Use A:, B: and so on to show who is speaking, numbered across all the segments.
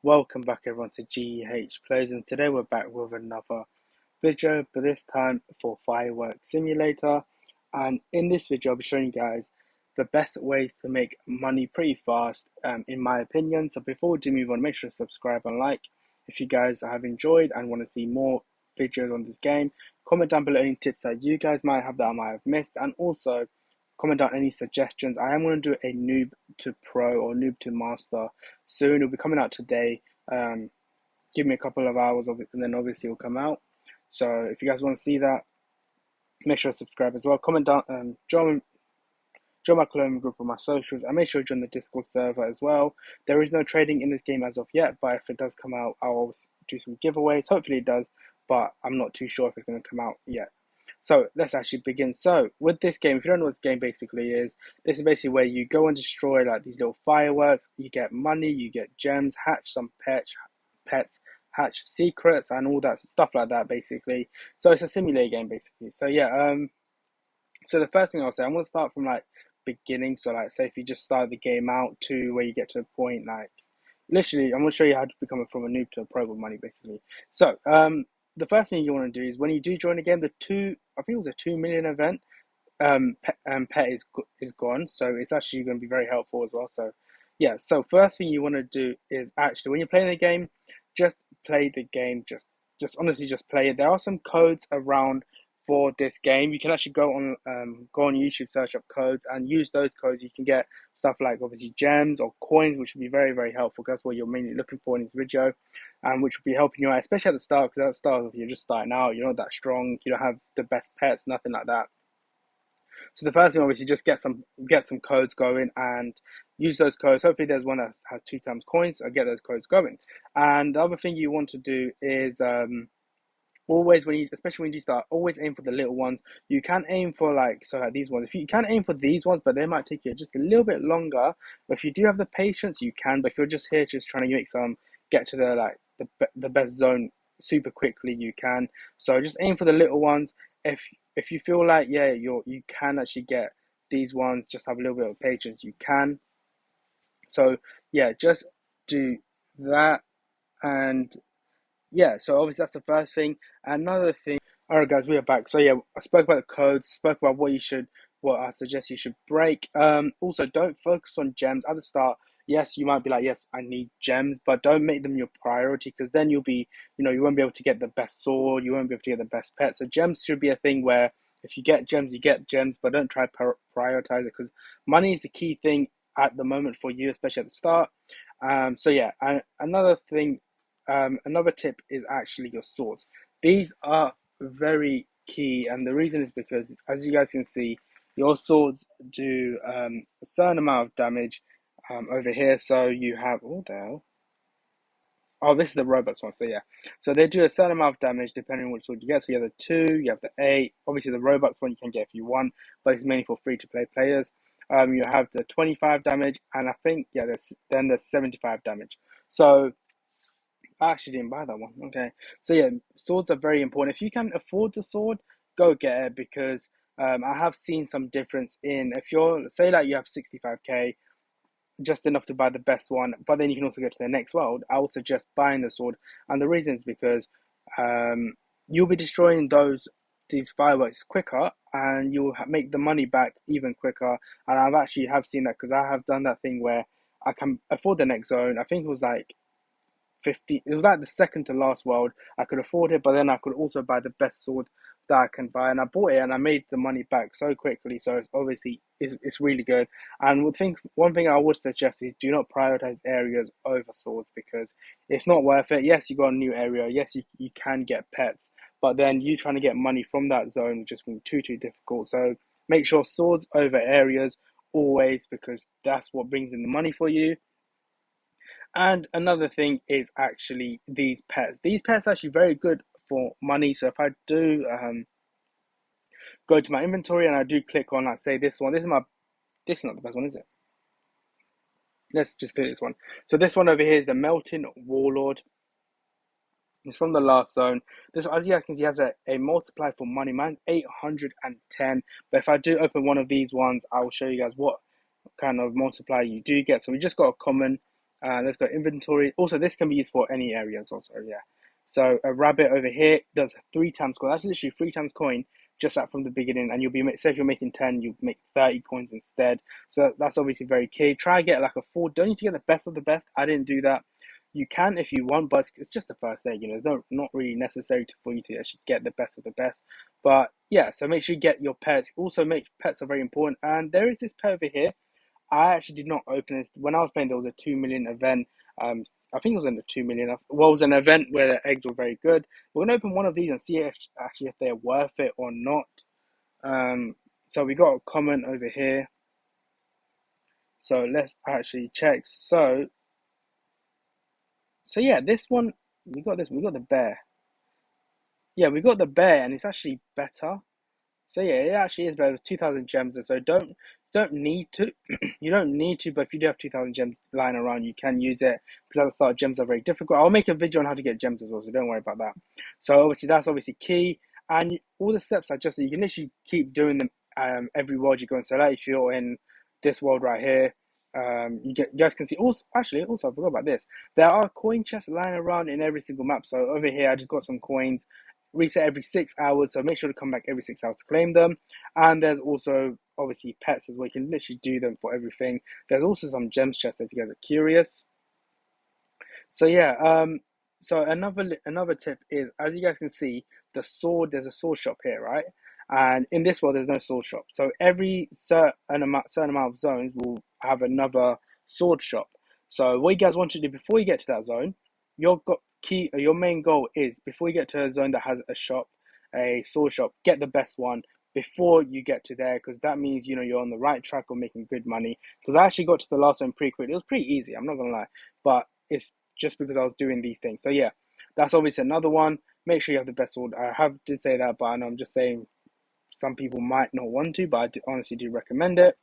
A: Welcome back everyone to GH Plays, and today we're back with another video, but this time for Firework Simulator. And in this video I'll be showing you guys the best ways to make money pretty fast, in my opinion. So before we do move on, make sure to subscribe and like if you guys have enjoyed and want to see more videos on this game. Comment down below any tips that you guys might have that I might have missed, and also comment down any suggestions. I am going to do a noob to pro or noob to master soon. It'll be coming out today. Give me a couple of hours of it, and then obviously it'll come out. So if you guys want to see that, make sure to subscribe as well. Comment down, join my Cologne group on my socials, and make sure to join the Discord server as well. There is no trading in this game as of yet, but if it does come out, I'll do some giveaways. Hopefully it does, but I'm not too sure if it's going to come out yet. So let's actually begin. So with this game, if you don't know what this game basically is, this is basically where you go and destroy like these little fireworks. You get money, you get gems, hatch some pets, hatch secrets, and all that stuff like that basically. So it's a simulator game basically. So yeah, so the first thing I'll say, I'm gonna start from like beginning. So like, say if you just start the game out to where you get to a point like, literally, I'm gonna show you how to become from a noob to a pro with money basically. So the first thing you want to do is when you do join the game, I think it was a 2 million event. Pet is gone, so it's actually going to be very helpful as well. So yeah, so first thing you want to do is actually when you're playing the game, just play the game. Just honestly, just play it. There are some codes around for this game. You can actually go on YouTube, search up codes, and use those codes. You can get stuff like obviously gems or coins, which would be very very helpful. That's what you're mainly looking for in this video, and which will be helping you out, especially at the start. Because at the start, if you're just starting out, you're not that strong. You don't have the best pets, nothing like that. So the first thing, obviously, just get some codes going and use those codes. Hopefully, there's one that has 2 times coins. So get those codes going. And the other thing you want to do is always especially when you start, always aim for the little ones. You can aim for like these ones. If you can aim for these ones, but they might take you just a little bit longer. But if you do have the patience, you can. But if you're just here, just trying to get to the best zone super quickly, you can. So just aim for the little ones. If you feel like you can actually get these ones, just have a little bit of patience, you can. So yeah, just do that. And yeah, so obviously that's the first thing. Another thing, all right, guys, we are back. So yeah, I spoke about the codes, spoke about what I suggest you should break. Also, don't focus on gems at the start. Yes, you might be like, yes, I need gems, but don't make them your priority, because then you won't be able to get the best sword, you won't be able to get the best pet. So gems should be a thing where if you get gems, you get gems, but don't try to prioritize it, because money is the key thing at the moment for you, especially at the start. So yeah, and another tip is actually your swords. These are very key, and the reason is because, as you guys can see, your swords do a certain amount of damage over here. So you have, what the hell? Oh, this is the Robux one. So yeah, so they do a certain amount of damage depending on which sword you get. So you have the 2, you have the 8. Obviously, the Robux one you can get if you want, but it's mainly for free to play players. You have the 25 damage, and I think there's 75 damage. So I actually didn't buy that one. Okay. So yeah, swords are very important. If you can afford the sword, go get it, because I have seen some difference in, if you're, say like you have 65k, just enough to buy the best one, but then you can also get to the next world. I would suggest buying the sword, and the reason is because you'll be destroying these fireworks quicker, and you'll make the money back even quicker. And I've actually have seen that, because I have done that thing where I can afford the next zone. I think it was like 50, it was like the second to last world. I could afford it, but then I could also buy the best sword that I can buy, and I bought it and I made the money back so quickly. So it's really good. And one thing I would suggest is do not prioritize areas over swords, because it's not worth it. Yes, you got a new area, yes, you can get pets, but then you trying to get money from that zone would just be too difficult. So make sure swords over areas always, because that's what brings in the money for you. And another thing is actually these pets. These pets are actually very good for money. So if I do go to my inventory and I do click on, let's say this one, this is not the best one, is it? Let's just click this one. So this one over here is the Melting Warlord. It's from the last zone. This, as you guys can see, has a multiply for money. Mine's 810. But if I do open one of these ones, I will show you guys what kind of multiplier you do get. So we just got a common. Let's go inventory. Also, this can be used for any areas also, yeah. So a rabbit over here does 3 times coin. That's literally 3 times coin just out from the beginning. And you'll be, say if you're making 10, you make 30 coins instead. So that's obviously very key. Try to get like a four. Don't need to get the best of the best. I didn't do that. You can if you want, but it's just the first day. It's not really necessary for you to actually get the best of the best. But yeah, so make sure you get your pets. Also, make pets are very important. And there is this pet over here. I actually did not open this. When I was playing, there was a 2 million event. I think it was in the 2 million. Well, it was an event where the eggs were very good. We're gonna open one of these and see if they're worth it or not. Um, so we got a comment over here. So let's actually check. So yeah, this one we got this. We got the bear. Yeah, we got the bear, and it's actually better. So yeah, it actually is better with 2,000 gems. And so don't need to, you don't need to, but if you do have 2,000 gems lying around, you can use it because at the start gems are very difficult. I'll make a video on how to get gems as well, so don't worry about that. So obviously that's obviously key, and all the steps are just you can literally keep doing them every world you go in. So like if you're in this world right here. You guys can see also I forgot about this. There are coin chests lying around in every single map. So over here I just got some coins reset every 6 hours, so make sure to come back every 6 hours to claim them. And there's also obviously pets as well. You can literally do them for everything. There's also some gems chests if you guys are curious. So yeah, so another tip is, as you guys can see, there's a sword shop here, right? And in this world, there's no sword shop. So every certain amount of zones will have another sword shop. So what you guys want to do before you get to that zone, your main goal is before you get to a zone that has a sword shop, get the best one before you get to there, because that means you're on the right track of making good money. Because I actually got to the last one pretty quick. It was pretty easy, I'm not gonna lie, but it's just because I was doing these things. So yeah, that's obviously another one. Make sure you have the best sword. I have to say that, but I know I'm just saying some people might not want to, but honestly do recommend it.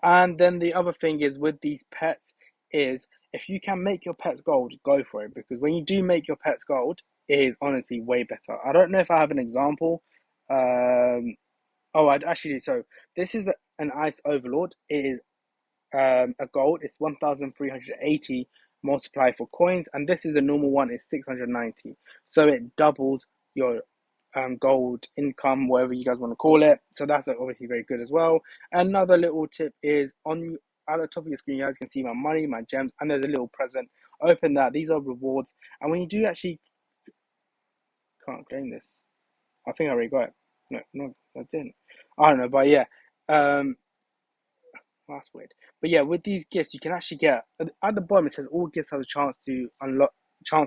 A: And then the other thing is with these pets is if you can make your pets gold, go for it, because when you do make your pets gold, it is honestly way better. I don't know if I have an example. Um, oh, I actually do. So this is an ice overlord. It is a gold. It's 1,380 multiplied for coins, and this is a normal one. It's 690. So it doubles your gold income, whatever you guys want to call it. So that's obviously very good as well. Another little tip is at the top of your screen, you guys can see my money, my gems, and there's a little present. Open that. These are rewards, and when you do actually can't claim this. I think I already got it. No, I didn't. I don't know, but yeah. Um, that's weird. But yeah, with these gifts, you can actually get at the bottom. It says all gifts have a chance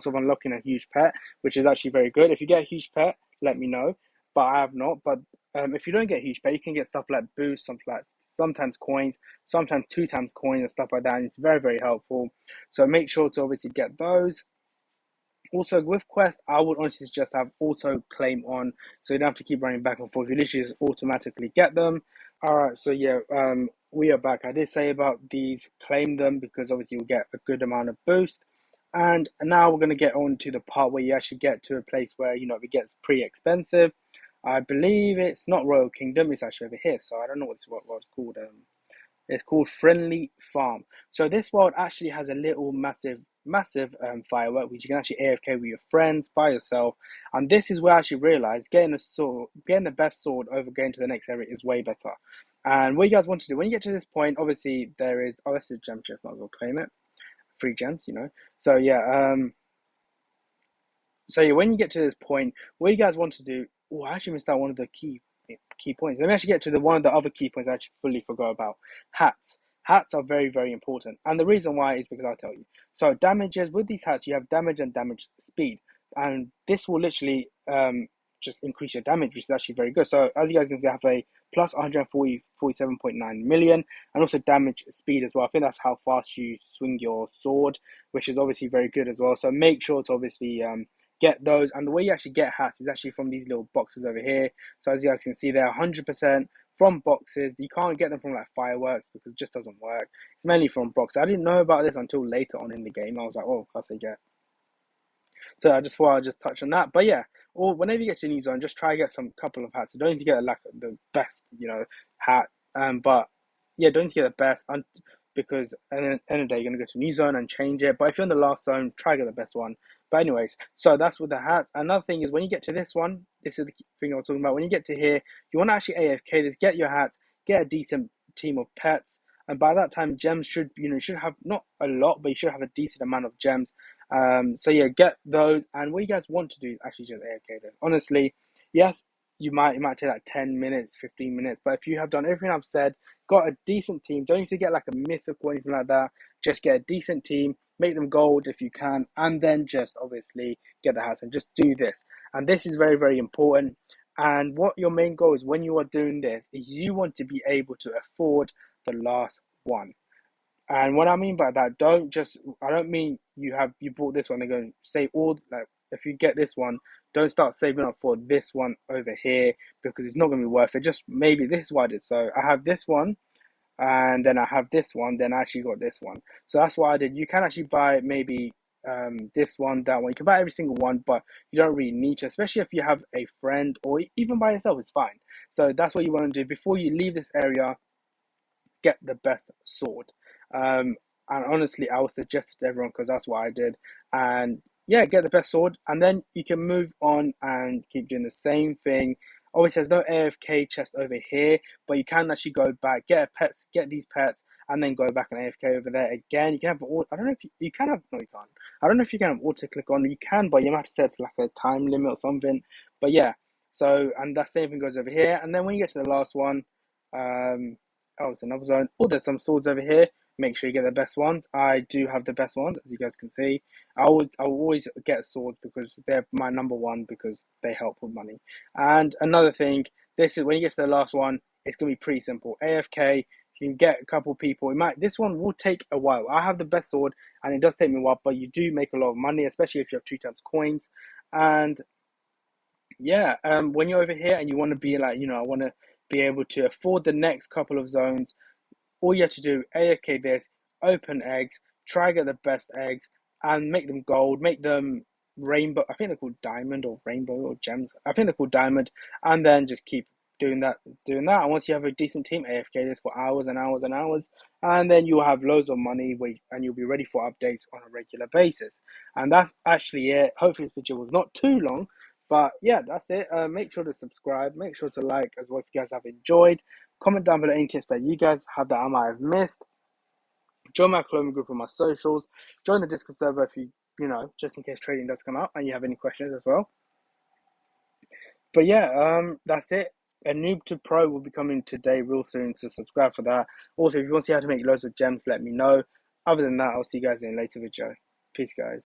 A: of unlocking a huge pet, which is actually very good. If you get a huge pet, let me know. But I have not. But if you don't get a huge pet, you can get stuff like boosts, sometimes coins, sometimes 2 times coins and stuff like that. And it's very very helpful. So make sure to obviously get those. Also, with Quest, I would honestly just have auto claim on, so you don't have to keep running back and forth. You literally just automatically get them. All right, so yeah, we are back. I did say about these, claim them because obviously you'll get a good amount of boost. And now we're gonna get on to the part where you actually get to a place where it gets pretty expensive. I believe it's not Royal Kingdom; it's actually over here. So I don't know what it's called. It's called Friendly Farm. So this world actually has a little massive firework which you can actually AFK with your friends, by yourself. And this is where I actually realized getting the best sword over going to the next area is way better. And what you guys want to do when you get to this point, obviously there is this is gem chest, might as well claim it. 3 gems. So yeah, when you get to this point, what you guys want to do? Oh, I actually missed out one of the key points. Let me actually get to the one of the other key points I actually fully forgot about. Hats. Hats are very, very important. And the reason why is because I'll tell you. So damages, with these hats, you have damage and damage speed. And this will literally just increase your damage, which is actually very good. So as you guys can see, I have a plus 147.9 million and also damage speed as well. I think that's how fast you swing your sword, which is obviously very good as well. So make sure to obviously get those. And the way you actually get hats is actually from these little boxes over here. So as you guys can see, they're 100% from boxes. You can't get them from like fireworks because it just doesn't work. It's mainly from boxes. I didn't know about this until later on in the game. I was like, oh, that's a get. So I just thought I'd just touch on that. But yeah, or whenever you get to a new zone, just try to get some couple of hats. You don't need to get like the best, hat. But yeah, don't need to get the best. And because at the end of the day, you're going to go to a new zone and change it. But if you're in the last zone, try to get the best one. But anyways, so that's with the hats. Another thing is when you get to this one, this is the thing I was talking about. When you get to here, you want to actually AFK this, get your hats, get a decent team of pets. And by that time, gems should, you should have not a lot, but you should have a decent amount of gems. So yeah, get those. And what you guys want to do is actually just AFK them. Honestly, yes, it might take like 10 minutes, 15 minutes. But if you have done everything I've said, got a decent team, don't need to get like a mythical or anything like that. Just get a decent team, make them gold if you can, and then just obviously get the house and just do this. And this is very, very important. And what your main goal is when you are doing this is you want to be able to afford the last one. And what I mean by that, I don't mean you bought this one, they're going to say all, like, if you get this one, don't start saving up for this one over here because it's not going to be worth it. Just maybe this is what I did. So I have this one and then I have this one, then I actually got this one. So that's what I did. You can actually buy maybe this one, that one. You can buy every single one, but you don't really need to, especially if you have a friend or even by yourself, it's fine. So that's what you want to do. Before you leave this area, get the best sword. And honestly, I would suggest it to everyone because that's what I did. And yeah, get the best sword, and then you can move on and keep doing the same thing. Obviously, there's no AFK chest over here, but you can actually go back, get these pets, and then go back and AFK over there again. You can have I don't know if you can have no, you can't. I don't know if you can have auto click on. You can, but you might have to set it to like a time limit or something. But yeah, so and that same thing goes over here, and then when you get to the last one, um, oh, it's another zone. Oh, there's some swords over here. Make sure you get the best ones. I do have the best ones, as you guys can see. I will always get swords because they're my number one because they help with money. And another thing, this is when you get to the last one, it's gonna be pretty simple. AFK, you can get a couple people. This one will take a while. I have the best sword, and it does take me a while, but you do make a lot of money, especially if you have 2 times coins. And yeah, when you're over here and you want to be like, I want to be able to afford the next couple of zones, all you have to do, AFK this, open eggs, try get the best eggs, and make them gold, make them rainbow. I think they're called diamond or rainbow or gems. I think they're called diamond, and then just keep doing that, And once you have a decent team, AFK this for hours and hours and hours, and then you'll have loads of money, and you'll be ready for updates on a regular basis. And that's actually it. Hopefully, this video was not too long. But yeah, that's it. Make sure to subscribe. Make sure to like as well if you guys have enjoyed. Comment down below any tips that you guys have that I might have missed. Join my clothing group on my socials. Join the Discord server if just in case trading does come out and you have any questions as well. But yeah, that's it. A noob to pro will be coming today real soon, so subscribe for that. Also, if you want to see how to make loads of gems, let me know. Other than that, I'll see you guys in a later video. Peace, guys.